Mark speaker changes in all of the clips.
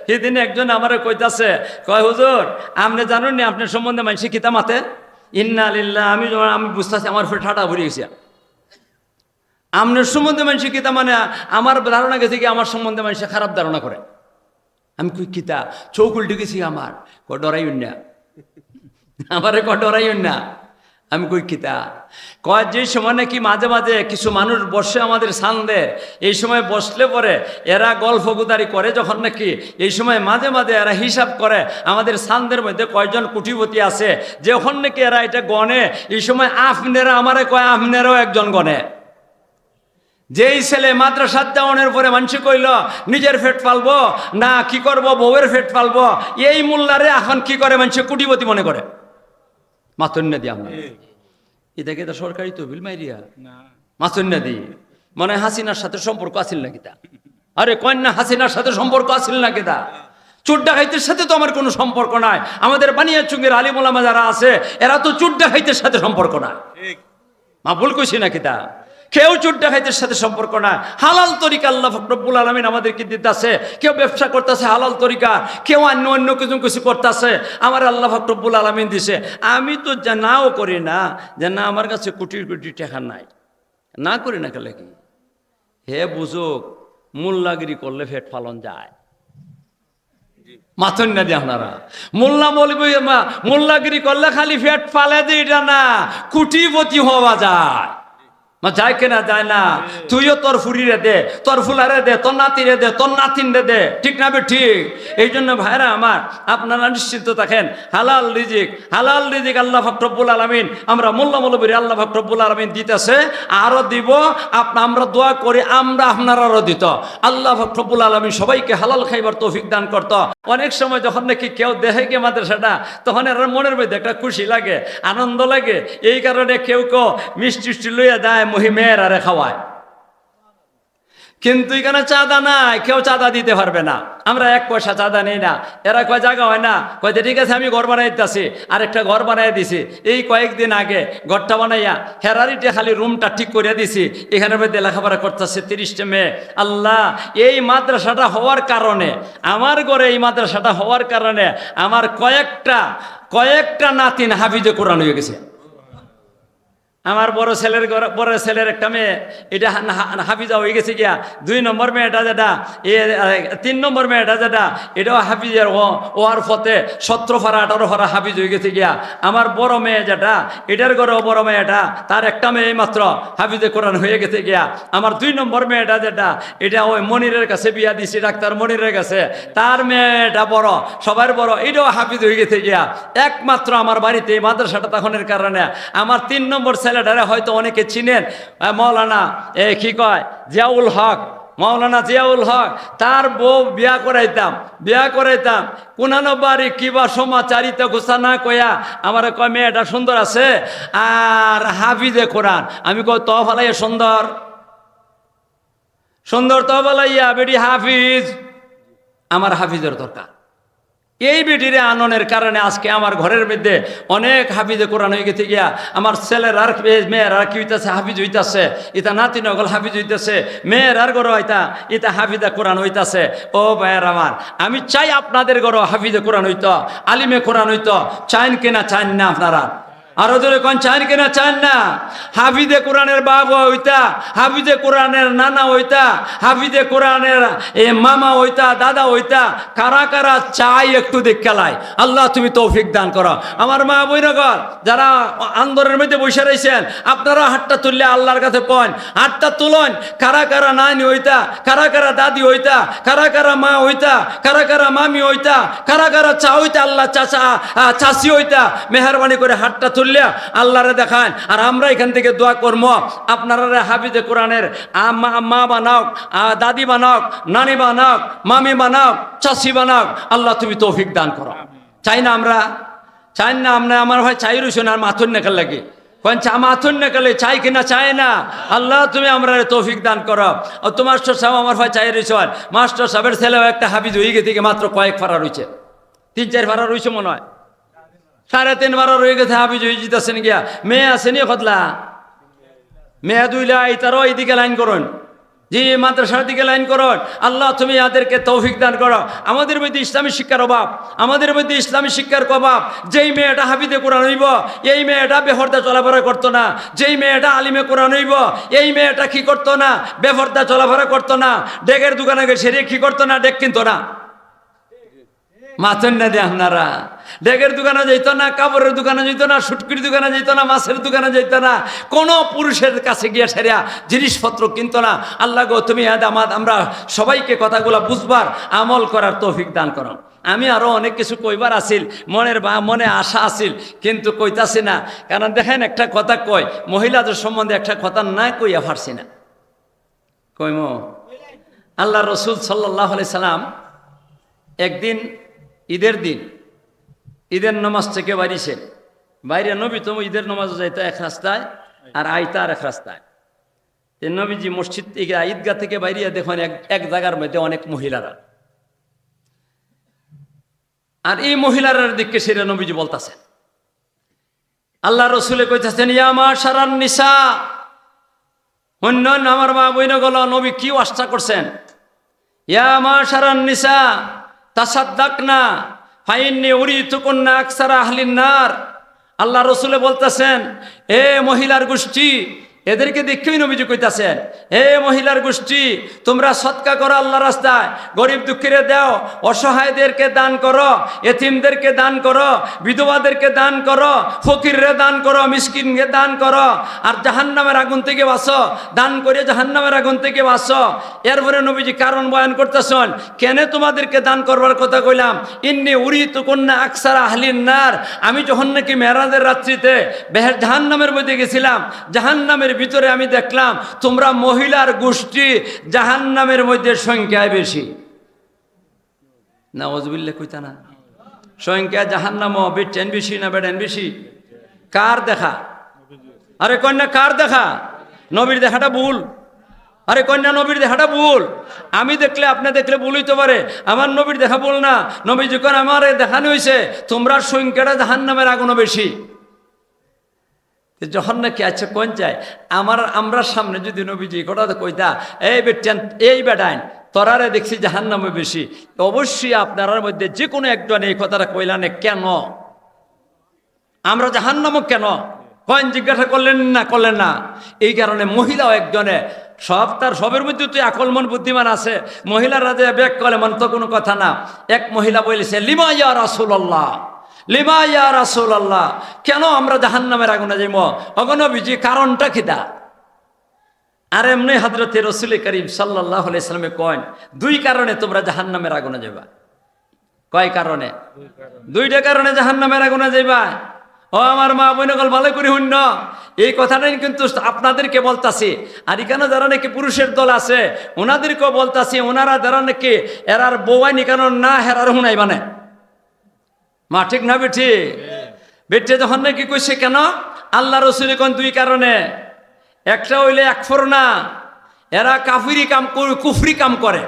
Speaker 1: সেদিন একজন আমারে কইতাছে, কয় হুজুর আপনি জানেন নি আপনার সম্বন্ধে মানুষ কিতা মাতে? ইন্না লিল্লাহ। আমি বুঝতেছি আমার ফের ঠাটা ভরে গেছে। আপনার সম্বন্ধে মানুষ কিতা মানে আমার ধারণা গেছে কি আমার সম্বন্ধে মানুষ খারাপ ধারণা করে। আমি কই কিতা? চোখ উল্টে গেছি আমার। ডরাইন না আমারে, ডরাইন না। আমি কই কিতা? কয় যে সময় নাকি মাঝে মাঝে কিছু মানুষ বসে আমাদের সামনে, এই সময় বসলে পরে এরা গল্প গুদারি করে যখন নাকি, এই সময় মাঝে মাঝে এরা হিসাব করে আমাদের সামনের মধ্যে কয়জন কোটিপতি আছে, যখন নাকি এরা এটা গণে, এই সময় আপনারা আমারে কয় আপনারাও একজন গণে। যেই ছেলে মাদ্রাসাত যাওয়ানোর পরে মানুষ কইল নিজের ফেট পালবো না কি করব, বউয়ের ফেট পালবো, এই মোল্লারে এখন কি করে মানুষ কোটিপতি মনে করে। মাথন্য দি আমরা এটাকে তো সরকারি তহবিল মাইরিয়া মাথন্য দি মানে হাসিনার সাথে সম্পর্ক আছিল না কিতা? আরে কন্যা হাসিনার সাথে সম্পর্ক আছিল না কিতা? চোর ডাকাইতের সাথে তো আমার কোনো সম্পর্ক নাই। আমাদের বানিয়াচুঙ্গের আলিম ওলামা যারা আছে এরা তো চোর ডাকাইতের সাথে সম্পর্ক নাই। মা ভুল কইছি না কিতা? কেউ চোর ডাকাইতের সাথে সম্পর্ক না। হালাল তরিকা আল্লাহ রব্বুল আলামিন আমাদেরকে দিতেছে। কেউ ব্যবসা করতেছে হালাল তরিকা, কেউ অন্য কিছু করতেছে, আমার আল্লাহ রব্বুল আলামিন দিছে। আমি তো নাও করি না যে না আমার কাছে কোটি কোটি টাকা নাই, না করি না কেলে কি? হে বুঝুক মোল্লাগিরি করলে ফেট ফালন যায়। মাথন না দিয়ে আপনারা মোল্লাগিরি করলে খালি ফেট ফালে দিয়ে এটা না, কোটিপতি হওয়া যায়। যায় কেনা যায় না? তুইও তোর ফুরিরে দে, তোর ফুলারে দে, তোর নাতিরে দে, তোর নাতিনরে দে, ঠিক না বে ঠিক? এই জন্য ভাইরা আমার আপনারা নিশ্চিন্ত থাকেন, হালাল রিজিক আল্লাহ পাক রব্বুল আলামিন আমরা মোল্লা মৌলবীর আল্লাহ পাক রব্বুল আলামিন দিতেছে, আরো দিব। আমরা দোয়া করি আমরা আপনারাও দিত। আল্লাহ পাক রব্বুল আলামিন সবাইকে হালাল খাইবার তৌফিক দান করত। অনেক সময় যখন নাকি কেউ দেখে গে মাদ্রাসাটা, তখন এর মনের মধ্যে একটা খুশি লাগে, আনন্দ লাগে। এই কারণে কেউ মিষ্টি লইয়া যায় মহিমের আরে খাওয়ায়। কিন্তু এখানে চাঁদা নাই, কেউ চাঁদা দিতে পারবে না। আমরা এক পয়সা চাঁদা নেই না। এরা কয় জায়গা হয় না, কয় ঠিক আছে আমি ঘর বানাই দিতেছি, আরেকটা ঘর বানাই দিছি। এই কয়েকদিন আগে ঘরটা বানাইয়া হেরারিটা খালি রুমটা ঠিক করে দিছি। এখানের মধ্যে লেখাপড়া করতেছে 30টা মেয়ে। আল্লাহ, এই মাদ্রাসাটা হওয়ার কারণে, আমার ঘরে এই মাদ্রাসাটা হওয়ার কারণে আমার কয়েকটা নাতিন হাফিজে কোরআন হয়ে গেছে। আমার বড় ছেলের একটা মেয়ে এটা হাফিজা হয়ে গেছে গিয়া। 2 নম্বর মেয়েটা যেটা, 3 নম্বর মেয়েটা যেটা, এটাও হাফিজের ওয়ার ফতে 17 ফারা 18 ফারা হাফিজ হয়ে গেছে গিয়া। আমার বড় মেয়ে যেটা, এটার ঘরেও বড় মেয়েটা, তার একটা মেয়ে মাত্র হাফিজে কোরআন হয়ে গেছে গিয়া। আমার 2 নম্বর মেয়েটা যেটা, এটা ওই মনিরের কাছে বিয়া দিছি, ডাক্তার মনিরের কাছে, তার মেয়েটা বড়, সবার বড়, এটাও হাফিজ হয়ে গেছে গিয়া। একমাত্র আমার বাড়িতে এই মাদ্রাসাটা তখনের কারণে আমার 3 নম্বর ছেলেটারে হয়তো অনেকে চিনেন, মৌলানা কি কয় জিয়াউল হক, মৌলানা জিয়াউল হক। তার বউ বিয়া করাইতাম কোনানো বাড়ি কিবা সমাচারিত ঘোষা না কয়া আমার কয় মেয়েটা সুন্দর আছে আর হাফিজে কোরআন। আমি কই তো ভালাইয়া সুন্দর তো ভালাইয়া বেটি হাফিজ, আমার হাফিজের দরকার। এই বেটিরে আননের কারণে আজকে আমার ঘরের মধ্যে অনেক হাফিজে কোরআন হয়ে গেছে গিয়া। আমার ছেলের আর মেয়ের আর কি হইতেছে, হাফিজ হইতাছে, ইতা নাতি নগল হাফিজ হইতেছে, মেয়ের আর গরো হইতা ইতা হাফিজে কোরআন হইতাছে। ও ভাইয়ের আমার, আমি চাই আপনাদের গরো হাফিজে কোরআন হইত, আলিমে কোরআন হইত। চাইন কিনা চাইন না আপনারা? আরো জোরে কোন চাইন কিনা চাইন না? হাফিজে কোরআনের বাবা হইতা, হাফিজে কোরআনের নানা হইতা, হাফিজে কোরআনের মামা হইতা, দাদা হইতা। কারা কারা চাই একটু দেখালাই। আল্লাহ তুমি তৌফিক দান করো। আমার মা বইনগর যারা আন্দোলনের মধ্যে বসে রয়েছেন, আপনারা হাতটা তুললে আল্লাহর কাছে পয়েন, হাতটা তুলন। কারা কারা নানি হইতা, কারা কারা দাদি হইতা, কারা কারা মা হইতা, কারা কারা মামি হইতা, কারা কারা চা হইতা, আল্লাহ চাচি হইতা, মেহরবানি করে হাতটা তুললে আল্লাহরে দেখান। আর আমরা এখান থেকে দোয়া করবো আপনারা হাফিজে কোরআনের মা বানাও, দাদি বানাও, নানি বানাও, মামি বানাও, চাচি বানাও। আল্লাহ তুমি তৌফিক দান করো। চাই না আমরা? চাই না আমরা? আমার ভাই চাই রইছ না, মাথুর নেকাল লাগে মাথুর নেকালে চাই কিনা চায় না। আল্লাহ তুমি আমরা তৌফিক দান করো। তো মাস্টার সাহেব আমার ভাই চাই রইছ, মাস্টার সাহেবের ছেলেও একটা হাফিজ হয়ে গেছে মাত্র কয়েক ফারা রয়েছে, 3-4 ফারা রয়েছে মনে হয়, 3.5 ফারা রয়ে গেছে হাফিজ হয়ে যেতেছেন গিয়া। মেয়ে আসেনি কতলা, মেয়ে 2 লাই, তারও এইদিকে লাইন করুন। যে মাদ্রাসার দিকে লাইন করো আল্লাহ, তুমি এদেরকে তৌফিক দান করো। আমাদের মধ্যে ইসলামী শিক্ষার অভাব, আমাদের মধ্যে ইসলামী শিক্ষার অভাব। যেই মেয়েটা হাফিজে কোরআন হইব, এই মেয়েটা বেফরদা চলাফেরা করতো না। যেই মেয়েটা আলিমে কোরআন হইব, এই মেয়েটা কি করতো না? বেফরদা চলাফেরা করতো না। ডেকের দোকানে গিয়ে সেরে কি করতো না? ডেক কিনতো না। মাছের না দিয়ে আপনারা ডেকের দোকানে যেত না, কাপড়ের দোকানে যেত না, সুটকির দোকানে যেত না, মাছের দোকানে যেত না, কোনো পুরুষের কাছে গিয়ে সেরা জিনিসপত্র কিনতো না। আল্লাহ গো, তুমি আমরা সবাইকে কথাগুলো বুঝবার, আমল করার তৌফিক দান করো। আমি আরো অনেক কিছু কইবার আসিল, মনে আশা আসিল, কিন্তু কইতাছি না। কারণ দেখেন, একটা কথা কই, মহিলাদের সম্বন্ধে একটা কথা না কইয়া পারছি না। কইম আল্লাহ রসুল সাল্লাল্লাহু আলাইহি সাল্লাম একদিন ঈদের দিন, ঈদের নামাজ থেকে বাইরেছে। বাইরে নবী তো ঈদের নামাজ যাইতো এক রাস্তায়, আর আইতা আর এক রাস্তায়। নবীজি মসজিদ থেকে, ঈদগাহ থেকে বাইরে দেখুন এক জায়গার মধ্যে অনেক মহিলারা, আর এই মহিলার দিকে সেটা নবীজি বলতেছেন। আল্লাহ রসুলে কইতেছেন, ইয়া মাশারান নিসা, অন্য আমার মা বইন গেল, নবী কি আশা করছেন? ইয়া মাশারান নিসা তাসাদ্দাকনা ফাইন্নী উরিতুকুন্না আকসারা আহলিন নার। আল্লাহ রসুলে বলতেছেন, এ মহিলার গোষ্ঠী, এদেরকে দেখেই নবীজি কইতাছেন, হে মহিলার গোষ্ঠী, তোমরা সৎকা করো আল্লাহ রাস্তায়, গরিব দুঃখীরে দাও, অসহায়দেরকে দান করো, এতিমদেরকে দান করো, বিধবাদেরকে দান করো, ফকিররে দান করো, মিসকিনকে দান করো, আর জাহান্নামের আগুন থেকে বাঁচো, দান করে জাহান্নামের আগুন থেকে বাঁচো। এরপরে নবীজি কারণ বয়ান করতেছেন, কেন তোমাদেরকে দান করবার কথা কইলাম। ইন্নী উরিতুকুন্না আকসারা আহলিন নার, আমি যখন নাকি মেরাজের রাত্রিতে জাহান্নামের মধ্যে গেছিলাম, জাহান্নামের ভিতরে আমি দেখলাম তোমরা মহিলার গোষ্ঠী জাহান্নামের মধ্যে সংখ্যায় বেশি। নাউযুবিল্লাহ কইতা না, সংখ্যা জাহান্নাম বেটেন বেশি না বেটেন বেশি? কার দেখা? আরে কন্যা কার দেখা? নবীর দেখাটা ভুল। আরে কন্যা নবীর দেখাটা ভুল। আমি দেখলে, আপনি দেখলে ভুল হইতে পারে, আমার নবীর দেখা ভুল না। নবী যখন আমার দেখানো হয়েছে তোমরা সংখ্যাটা জাহান্নামের আগুনও বেশি। যখন নাকি আচ্ছা কোন চায় আমরা সামনে যদি নবীজি কথা কইতা, এই বেটেন এই বেটাইন তরারে দেখছি জাহান্নামে বেশি, অবশ্যই আপনার মধ্যে যে কোনো একজন এই কথাটা কইলানে, কেন আমরা জাহান্নামও কেন কয়েন জিজ্ঞাসা করলেন না। এই কারণে মহিলাও একজনে তার সবের মধ্যে তুই আকলমন বুদ্ধিমান আছে, মহিলারা যে ব্যাক করে মন তো কোনো কথা না। এক মহিলা বলেছে, লিমা ইয়া রাসূলুল্লাহ, লিমা ইয়া রাসূলুল্লাহ, কেন আমরা জাহান্নামের আগুনে যাইব অগনবীজি, কারণটা কিটা? আর এমনি হযরতে রাসূল করিম সাল্লাল্লাহু আলাইহি সাল্লামে কয়, দুই কারণে তোমরা জাহান্নামের আগুনে যাবা। কয় কারণে? দুইটা কারণে জাহান্নামের আগুনে যাইবা। ও আমার মা বোনগল ভালো করে শুন, এই কথাটাই কিন্তু আপনাদেরকে বলতাছি। আর এখানে যারা নাকি পুরুষের দল আছে ওনাদেরকেও বলতাছি, ওনারা যারা নাকি এরার বউয়াই নিকানোর না হেরার হুনাই মানে মা, ঠিক না বেঠি? বেটে যখন নাকি কইছে, কেন আল্লাহ রসুল কোন দুই কারণে। একটা হইলে একফর না, এরা কাফিরি কাম, কুফরি কাম করে,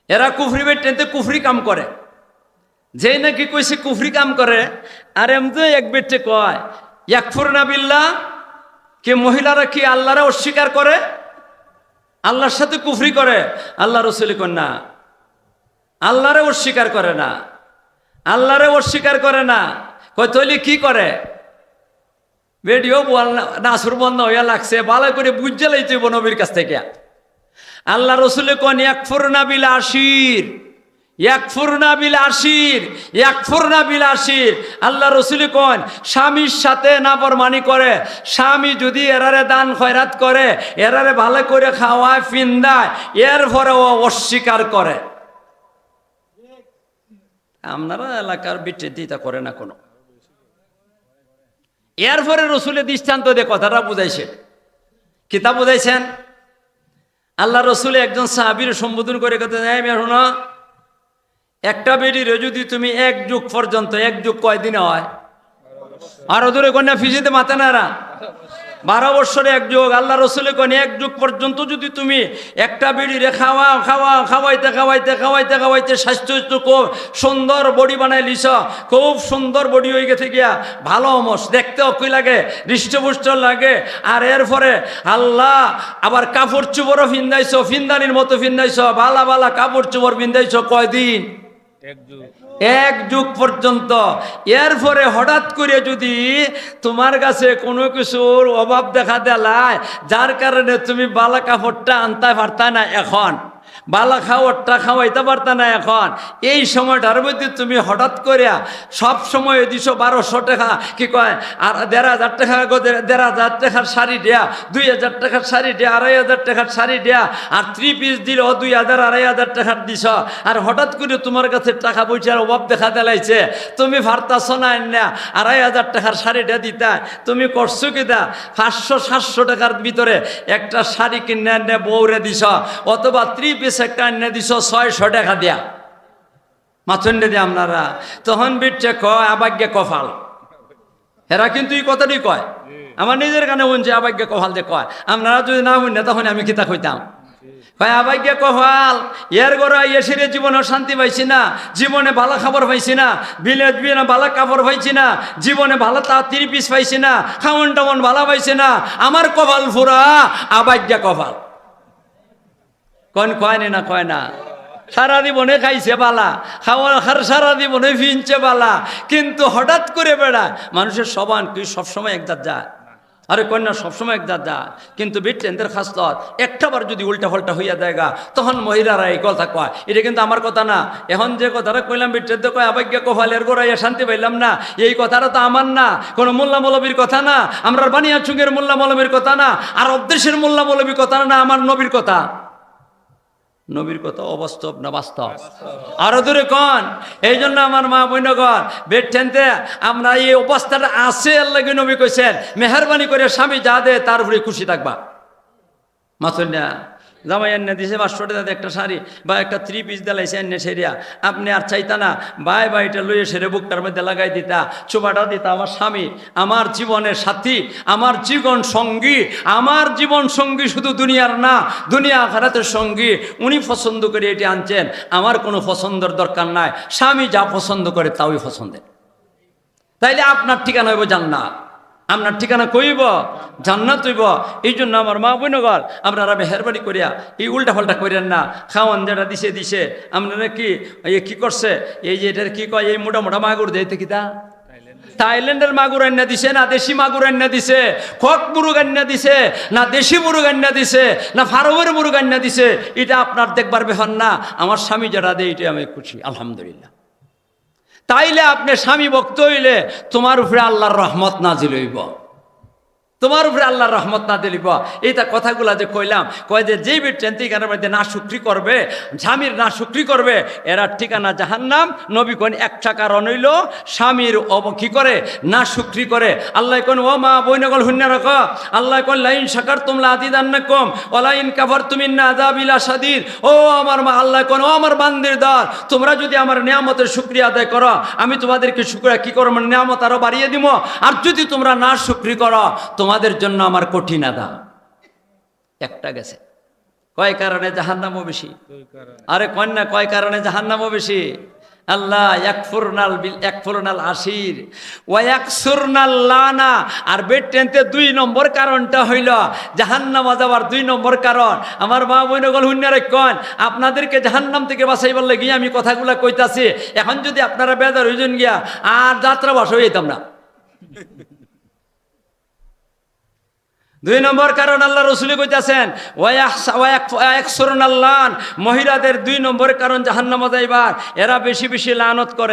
Speaker 1: এরা কুফরি বেটে কুফরি কাম করে। যেই নাকি কইছে কুফরি কাম করে, আর এমনি এক বেটে কয় একফর না বিল্লাহ, কে মহিলারা কি আল্লাহরা অস্বীকার করে, আল্লাহর সাথে কুফরি করে। আল্লাহ রসুল কোন না, আল্লাহরে অস্বীকার করে না, আল্লাহরে অস্বীকার করে না। কই তৈলি কি করে? ভিডিও নাসুর বন্ধ হইয়া লাগছে, ভালো করে বুঝে লাইতে নবীর কাছ থেকে। আল্লাহ রসুলে কোন ইয়াকফুরনা বিল আশির, ইয়াকফুরনা বিল আশির, ইয়াকফুরনা বিল আশির। আল্লাহ রসুলে কোন স্বামীর সাথে নাফরমানি করে, স্বামী যদি এরারে দান খয়রাত করে, এরারে ভালো করে খাওয়ায় ফিন্দায়, এরপরে ও অস্বীকার করে। আপনারা এলাকার বিটে দিতা করে না কোনো। এরপরে রসুলের দৃষ্টান্ত দিয়ে কথাটা বুঝাইছে। কিতাব বুঝাইছেন, আল্লাহ রসুলে একজন সাহাবীর সম্বোধন করে কথা যায়, শোনো, একটা বেডির যদি তুমি এক যুগ পর্যন্ত, এক যুগ কয়দিনে হয়? আরো দূরে কন্যা ফিজিতে মাথা নাড়া, 12 বছরে এক যুগ। আল্লাহ রসুলের কোন এক যুগ পর্যন্ত যদি তুমি একটা বিড়িরে খাওয়াইতে স্বাস্থ্য খুব সুন্দর বডি বানাই লিছ, খুব সুন্দর বডি হয়ে গেছে গিয়া, ভালো অমস দেখতে অকুই লাগে, হৃষ্টপুষ্ট লাগে। আর এরপরে আল্লাহ আবার কাপড় চুপড়ও ফিন্দাইছ, ফিন্দানির মতো ফিন্দাইছ, বালা বালা কাপড় চুপড় ফিন্দাইছ কয়দিন? এক যুগ পর্যন্ত। এরপরে হঠাৎ করে যদি তোমার কাছে কোনো কিছুর অভাব দেখা দেলায়, যার কারণে তুমি বালা কাপড়টা আনতে পারতা না, এখন বালা খাওয়ারটা খাওয়াইতে পারতা না, এখন এই সময়টার মধ্যে তুমি হঠাৎ করে সব সময় দিছ 1200 টাকা, কি কয়, আর 1500 টাকা, 1500 টাকার শাড়ি দেয়া, 2000 টাকার শাড়ি দেয়া, 2500 টাকার শাড়ি দেয়া, আর 3 পিস দিল 2000 2500 টাকার দিছ। আর হঠাৎ করে তোমার কাছে টাকা পয়সার অভাব দেখা দেলাইছে, তুমি পারতাছ না, 2500 টাকার শাড়িটা দিতা, তুমি করছো কিনা 500-700 টাকার ভিতরে একটা শাড়ি কিনে এনে বউরে দিছ, অথবা 3 পিস একটা এনে দিছ 600 টাকা দিয়া, মাথন্ডে দিয়ে আপনারা। তখন বিটছে কয় আবাগ্যে কফাল। এরা কিন্তু এই কথাটাই কয়, আমার নিজের কানে শুনছে আবাগ্যে কফাল দিয়ে কয়। আপনারা যদি না শুনে তখন আমি কিতা কইতাম, কয় আবাগ্যে কফাল, এর গড়া এসিরে জীবনে শান্তি পাইছি না, জীবনে ভালো খাবার পাইছি না, বিলে ভালো কাপড় পাইছি না, জীবনে ভালো 3 পিস পাইছি না, খাওয়ন টামন ভালো পাইছি না, আমার কপাল ফুরা আবাগ্যে কফাল। কয় না কয় না, সারা জীবনে খাইছে বালা, খাওয়ার সারা জীবনে ফিনছে বালা, কিন্তু হঠাৎ করে বেড়া মানুষের সবান কি সবসময় একজাত যায়? আরে কন্যা সবসময় একজাত যায়, কিন্তু বিট্রেনদের খাসলত একটাবার যদি উল্টা ফল্টা হইয়া দেয়গা, তখন মহিলারা এই কথা কয়। এটা কিন্তু আমার কথা না, এখন যে কথাটা কইলাম বিট্রেনতে কয় আবাগ্যা কফালের গোড়াইয়া শান্তি পাইলাম না, এই কথাটা তো আমার না, কোনো মোল্লা মৌলবীর কথা না, আমরা বানিয়াচুঙ্গের মোল্লা মৌলবীর কথা না, আর অদেশের মোল্লা মৌলবীর কথা না, আমার নবীর কথা। নবীর কথা অবাস্তব না বাস্তব? আরো দূরে কন। এই জন্য আমার মা বৈনগণ বেড ঠেনতে আমরা এই অবস্থাটা আছে, আল্লাহ নবী কইছেন মেহরবানি করে স্বামী যা দে তার উপরে খুশি থাকবা। মাথুর না জামাই এনে দিছে 500 টাকা একটা শাড়ি বা একটা 3 পিস দিলাইছে এনে সেরিয়া, আপনি আর চাইতা না বাই এটা লইয়ে সেরে বুকটার মধ্যে লাগাই দিতা, চোপাটা দিতা। আমার স্বামী আমার জীবনের সাথী, আমার জীবন সঙ্গী, আমার জীবন সঙ্গী শুধু দুনিয়ার না, দুনিয়া আখিরাতের সঙ্গী, উনি পছন্দ করে এটি আনছেন, আমার কোনো পছন্দের দরকার নাই, স্বামী যা পছন্দ করে তাই পছন্দের। তাইলে আপনার ঠিকানা হইব জান্নাত, আপনার ঠিকানা কইব জান্নাত হইব। এই জন্য আমার মা বোনগণ আপনারা মেহরবানি করিয়া এই উল্টা পাল্টা করেন না। খাওয়ান যেটা দিছে আপনারা কি করছে, এই যে এটার কি কয়, এই মোটা মোটা মাগুর দেয়তে কিতা থাইল্যান্ডের মাগুর আন্না দিছে না দেশি মাগুর আন্না দিছে, কক মুরগ আন্না দিছে না দেশি মুরগ আন্না দিছে না ফার্মের মুরগ আন্না দিছে, এটা আপনার দেখবার ব্যাপার না। আমার স্বামী যেটা দেয় এটা আমি খুশি, আলহামদুলিল্লাহ। তাইলে আপনি স্বামী ভক্ত হইলে তোমার উপরে আল্লাহর রহমত নাজিল হইব, তোমার উপরে আল্লাহর রহমত না দিলিব। এইটা কথাগুলা যে কইলাম, কয় যে যেই ট্রেনটিকানের মধ্যে না শুক্রি করবে, স্বামীর না শুক্রি করবে, এরা ঠিকানা জাহান্নাম। নবী কোন একটা কারণ হইল স্বামীর কি করে না শুক্রি করে। আল্লাহ কোন ও মা বৈনগল হুন্না রাখ, আল্লাহ কোন লাইন শাকার তুমলা আদিদান্নাকুম ওয়ালাইন কাফারতুম ইন্না আযাবিলা শাদীদ। ও আমার মা, আল্লাহ কোন ও আমার বান্দির দল, তোমরা যদি আমার নিয়ামতের শুকরিয়া আদায় করো, আমি তোমাদেরকে শুকরিয়া কি করব, নিয়ামত আরো বাড়িয়ে দিব। আর যদি তোমরা না শুকরি করো, তোমাদের জন্য আমার কঠিন আদা। একটা গেছে, কয় কারণে জাহান্নামও বেশি। আরে কন্যা কয় কারণে জাহান্নামও বেশি। আল্লাহ একফুরনাল আশির ওয়া ইয়াকসুরনাল লানা। আর বেড টেনতে 2 নম্বর কারণটা হইল জাহান্নামে যাওয়ার 2 নম্বর কারণ। আমার মা বোনগল হুন্নারে কন, আপনাদেরকে জাহান্নাম থেকে বাঁচাইবার লাগি আমি কথাগুলা কইতাছি। এখন যদি আপনারা বেজার হইছেন গিয়া আর যাত্রা বাস হইতাম না। 2 নম্বর কারণ আল্লাহ রসুল কইতাছেন মহিলাদের 2 নম্বর কারণ জাহান্নামে যাইবার, এরা বেশি বেশি লানত করে।